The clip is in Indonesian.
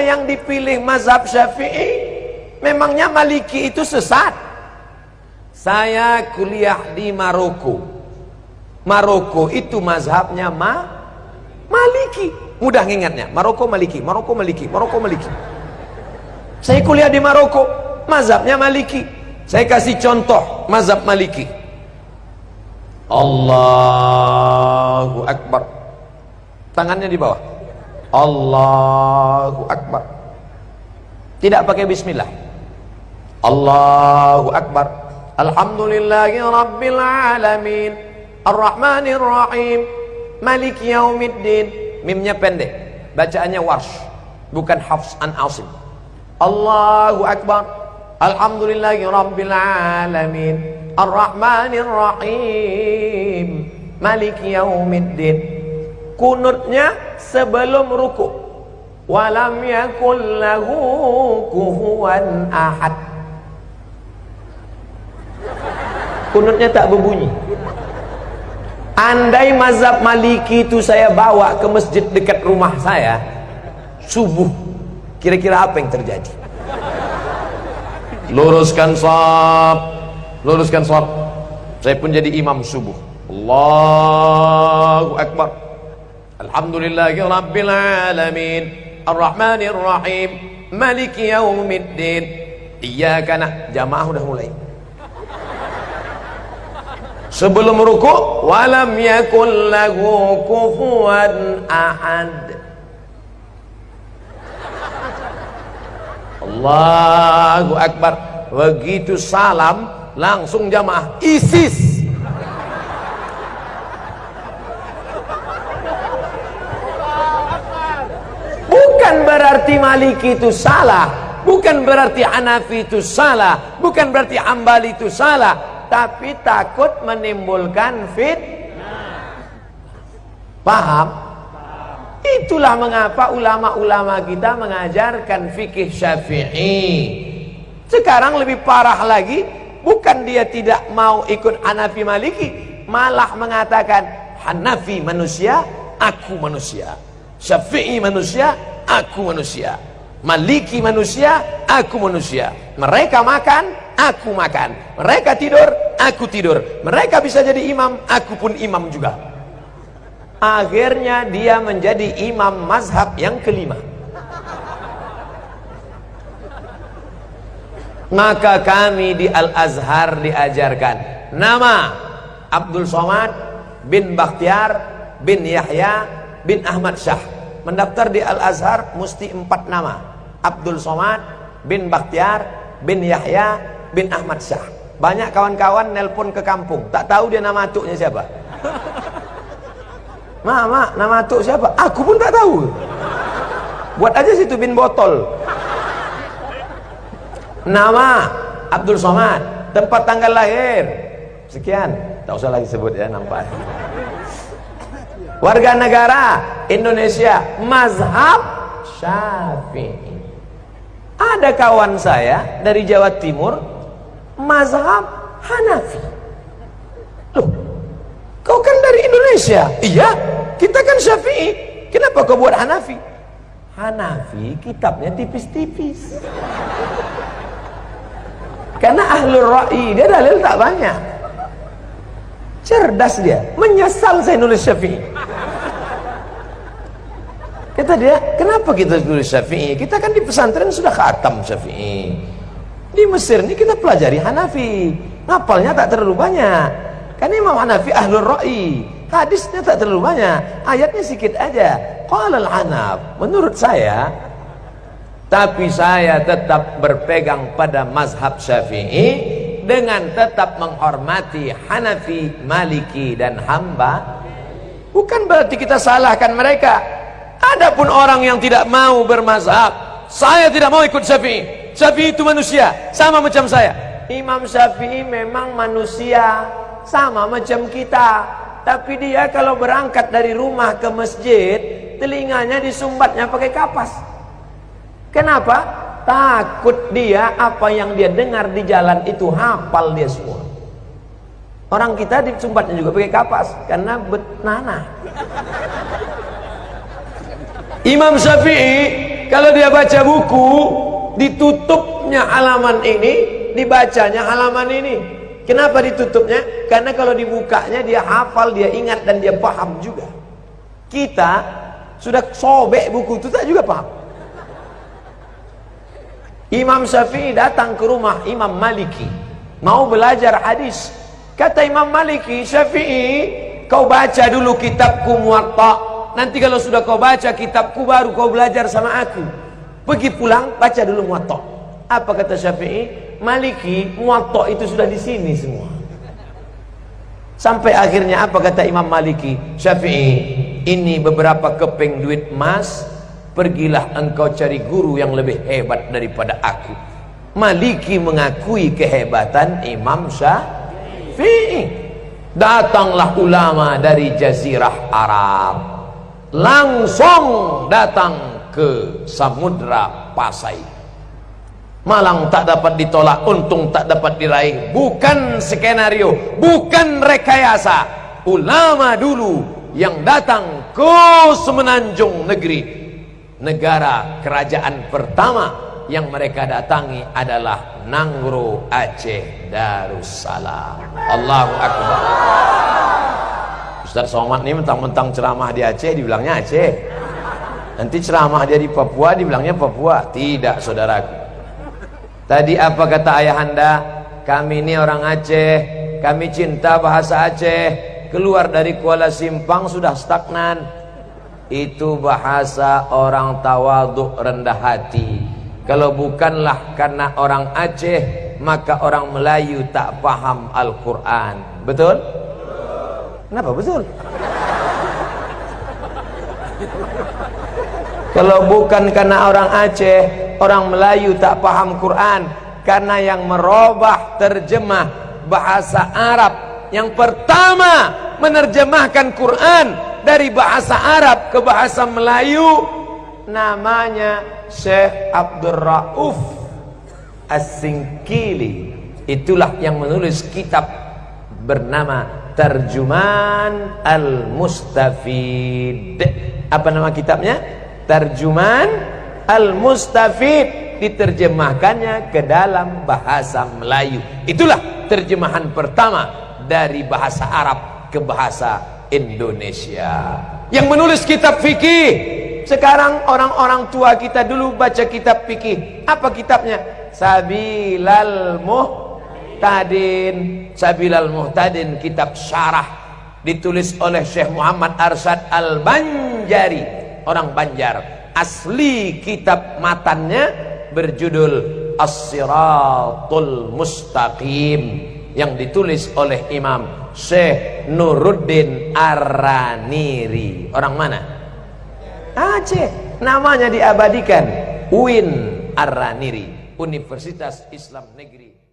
Kenapa yang dipilih mazhab Syafi'i? Memangnya Maliki itu sesat? Saya kuliah di Maroko. Maroko itu mazhabnya Maliki. Mudah ngingatnya. Maroko Maliki, Maroko Maliki, Maroko Maliki. Saya kuliah di Maroko, mazhabnya Maliki. Saya kasih contoh mazhab Maliki. Allahu Akbar. Tangannya di bawah. Allahu Akbar. Tidak pakai bismillah. Allahu Akbar. Alhamdulillahi Rabbil Alamin, Ar-Rahmanir Rahim, Maliki Yaumiddin. Mimnya pendek, bacaannya warsh, bukan Hafs an Asim. Allahu Akbar. Alhamdulillahi Rabbil Alamin, Ar-Rahmanir Rahim, Maliki Yaumiddin. Kunutnya sebelum ruku. Walam yakul lahu kufuwan ahad. Kunutnya tak berbunyi. Andai mazhab Maliki itu saya bawa ke masjid dekat rumah saya subuh, kira-kira apa yang terjadi? Luruskan shaf, luruskan shaf. Saya pun jadi imam subuh. Allahu Akbar. Alhamdulillahi Rabbil Alamin, Ar-Rahmanir Rahim, Maliki Yaumiddin. Iyyaka na'budu. Jamaah udah mulai. Sebelum ruku', walam yakul lahu kufuwan ahad. Allahu Akbar. Begitu salam, langsung jamaah ISIS. Bukan berarti Maliki itu salah, bukan berarti Hanafi itu salah, bukan berarti Hambali itu salah, tapi takut menimbulkan fitnah. Paham? Itulah mengapa ulama-ulama kita mengajarkan fikih Syafi'i. Sekarang lebih parah lagi, bukan dia tidak mau ikut Hanafi Maliki, malah mengatakan Hanafi manusia, aku manusia. Syafi'i manusia, aku manusia. Maliki manusia, aku manusia. Mereka makan, aku makan. Mereka tidur, aku tidur. Mereka bisa jadi imam, aku pun imam juga. Akhirnya dia menjadi imam mazhab yang kelima. Maka kami di Al-Azhar diajarkan nama Abdul Somad bin Bakhtiar bin Yahya bin Ahmad Syah. Mendaftar di Al-Azhar mesti 4 nama. Abdul Somad bin Bakhtiar bin Yahya bin Ahmad Syah. Banyak kawan-kawan nelpon ke kampung, tak tahu dia nama atuknya siapa. Mak, nama atuk siapa? Aku pun tak tahu. Buat aja situ bin botol. Nama Abdul Somad, tempat tanggal lahir sekian, tak usah lagi sebut ya, nampak. Warga negara Indonesia, mazhab Syafi'i. Ada kawan saya dari Jawa Timur, mazhab Hanafi. Loh, kau kan dari Indonesia? Iya, kita kan Syafi'i. Kenapa kau buat Hanafi? Hanafi kitabnya tipis-tipis. Karena ahlul ra'i, dia dalil tak banyak. Cerdas dia, menyesal saya nulis Syafi'i. Kata dia, kenapa kita tulis Syafi'i? Kita kan di pesantren sudah khatam Syafi'i. Di Mesir ini kita pelajari Hanafi. Ngapalnya tak terlalu banyak. Karena Imam Hanafi ahlul ra'i. Hadisnya tak terlalu banyak. Ayatnya sedikit aja. Qala al-Hanaf. Menurut saya, tapi saya tetap berpegang pada mazhab Syafi'i dengan tetap menghormati Hanafi, Maliki dan Hamba. Bukan berarti kita salahkan mereka. Adapun orang yang tidak mau bermazhab, saya tidak mau ikut Syafi'i. Syafi'i itu manusia, sama macam saya. Imam Syafi'i memang manusia, sama macam kita. Tapi dia kalau berangkat dari rumah ke masjid, telinganya disumbatnya pakai kapas. Kenapa? Takut dia apa yang dia dengar di jalan itu hafal dia semua. Orang kita disumbatnya juga pakai kapas karena betnana. Imam Syafi'i kalau dia baca buku, ditutupnya halaman ini, dibacanya halaman ini. Kenapa ditutupnya? Karena kalau dibukanya dia hafal, dia ingat dan dia paham juga. Kita sudah sobek buku itu tak juga paham. Imam Syafi'i datang ke rumah Imam Maliki, mau belajar hadis. Kata Imam Maliki, Syafi'i, kau baca dulu kitabku Muwatta. Nanti kalau sudah kau baca kitabku, baru kau belajar sama aku. Pergi pulang, baca dulu Muwatta. Apa kata Syafi'i? Maliki, Muwatta itu sudah di sini semua. Sampai akhirnya apa kata Imam Maliki? Syafi'i, ini beberapa keping duit emas, pergilah engkau cari guru yang lebih hebat daripada aku. Maliki mengakui kehebatan Imam Syafi'i. Datanglah ulama dari Jazirah Arab, langsung datang ke Samudra Pasai. Malang tak dapat ditolak, untung tak dapat diraih. Bukan skenario, bukan rekayasa. Ulama dulu yang datang ke Semenanjung Negeri, negara kerajaan pertama yang mereka datangi adalah Nangro Aceh Darussalam. Allahu Akbar. Ustaz Somad ini mentang-mentang ceramah di Aceh dibilangnya Aceh, nanti ceramah dia di Papua dibilangnya Papua. Tidak, saudaraku. Tadi apa kata ayahanda? Kami ini orang Aceh, kami cinta bahasa Aceh. Keluar dari Kuala Simpang sudah stagnan. Itu bahasa orang tawaduk, rendah hati. Kalau bukanlah karena orang Aceh, maka orang Melayu tak paham Al-Quran. Betul? Kenapa betul? Kalau bukan karena orang Aceh, orang Melayu tak paham Quran. Karena yang merubah terjemah bahasa Arab, yang pertama menerjemahkan Quran dari bahasa Arab ke bahasa Melayu, namanya Syekh Abdul Rauf As-Singkili. Itulah yang menulis kitab bernama Tarjuman Al-Mustafid. Apa nama kitabnya? Tarjuman Al-Mustafid. Diterjemahkannya ke dalam bahasa Melayu. Itulah terjemahan pertama dari bahasa Arab ke bahasa Indonesia. Yang menulis kitab fikih. Sekarang orang-orang tua kita dulu baca kitab fikih. Apa kitabnya? Sabilal Muhtadin. Sabilal Muhtadin, kitab syarah, ditulis oleh Syekh Muhammad Arsyad Al-Banjari, orang Banjar. Asli kitab matannya berjudul As-Siratul Mustaqim, yang ditulis oleh Imam Syekh Nuruddin Ar-Raniri. Orang mana? Aceh. Namanya diabadikan, UIN Ar-Raniri, Universitas Islam Negeri